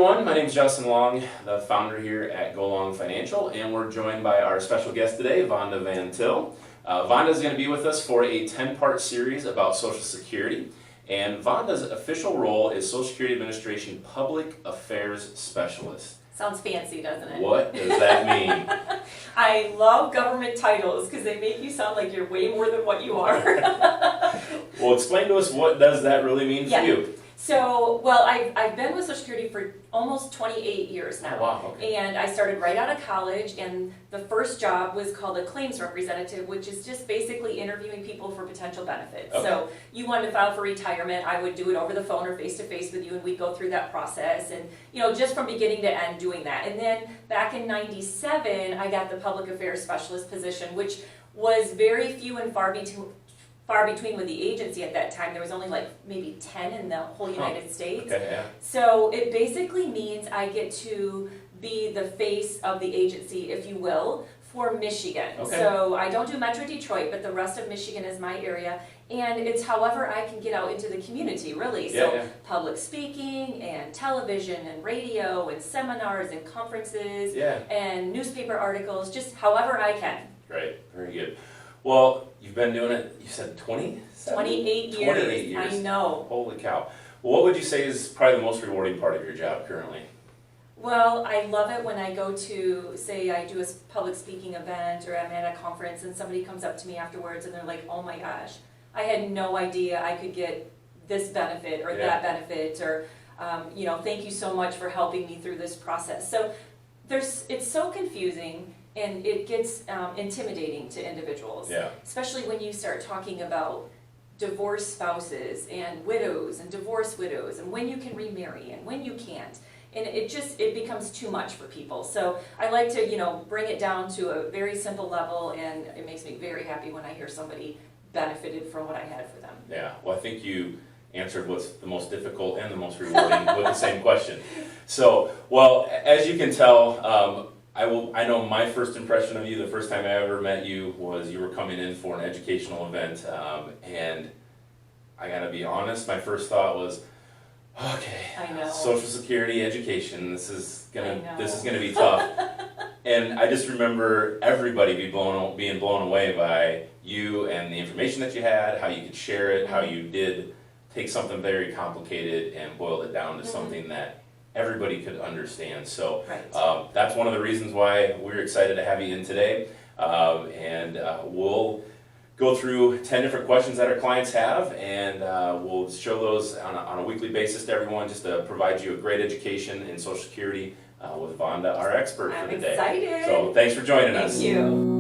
everyone, my name is Justin Long, the founder here at Vonda Financial, and we're joined by our special guest today, Vonda VanTil. Vonda is going to be with us for a 10-part series about Social Security, and Vonda's official role is Social Security Administration Public Affairs Specialist. Sounds fancy, doesn't it? What does that mean? I love government titles because they make you sound like you're way more than what you are. Well, explain to us, what does that really mean for you? So, well, I've been with Social Security for almost 28 years now. Oh, wow, okay. And I started right out of college, and the first job was called a claims representative, which is just basically interviewing people for potential benefits. Okay. So you wanted to file for retirement, I would do it over the phone or face-to-face with you, and we'd go through that process, and just from beginning to end doing that. And then back in '97, I got the public affairs specialist position, which was very few and far between with the agency at that time. There was only like maybe 10 in the whole United States. Okay, yeah. So it basically means I get to be the face of the agency, if you will, for Michigan. Okay. So I don't do Metro Detroit, but the rest of Michigan is my area. And it's however I can get out into the community, really. So public speaking and television and radio and seminars and conferences and newspaper articles, just however I can. Great, very good. Well, you've been doing it, you said 28 years. 28 years. I know. Holy cow. Well, what would you say is probably the most rewarding part of your job currently? Well, I love it when I go to, say I do a public speaking event or I'm at a conference and somebody comes up to me afterwards and they're like, oh my gosh, I had no idea I could get this benefit or that benefit, or thank you so much for helping me through this process. So it's so confusing. And it gets intimidating to individuals, especially when you start talking about divorced spouses and widows and divorced widows and when you can remarry and when you can't. And it becomes too much for people. So I like to, bring it down to a very simple level, and it makes me very happy when I hear somebody benefited from what I had for them. Yeah, well, I think you answered what's the most difficult and the most rewarding with the same question. So, well, as you can tell, I know my first impression of you, the first time I ever met you, was you were coming in for an educational event, and I gotta be honest, my first thought was, okay, I know. Social Security education, this is gonna be tough. And I just remember everybody being blown away by you and the information that you had, how you could share it, how you did take something very complicated and boiled it down to something that everybody could understand. So that's one of the reasons why we're excited to have you in today. And we'll go through 10 different questions that our clients have, and we'll show those on a weekly basis to everyone, just to provide you a great education in Social Security with Vonda, our expert for today. I'm excited. So thanks for joining us. Thank you.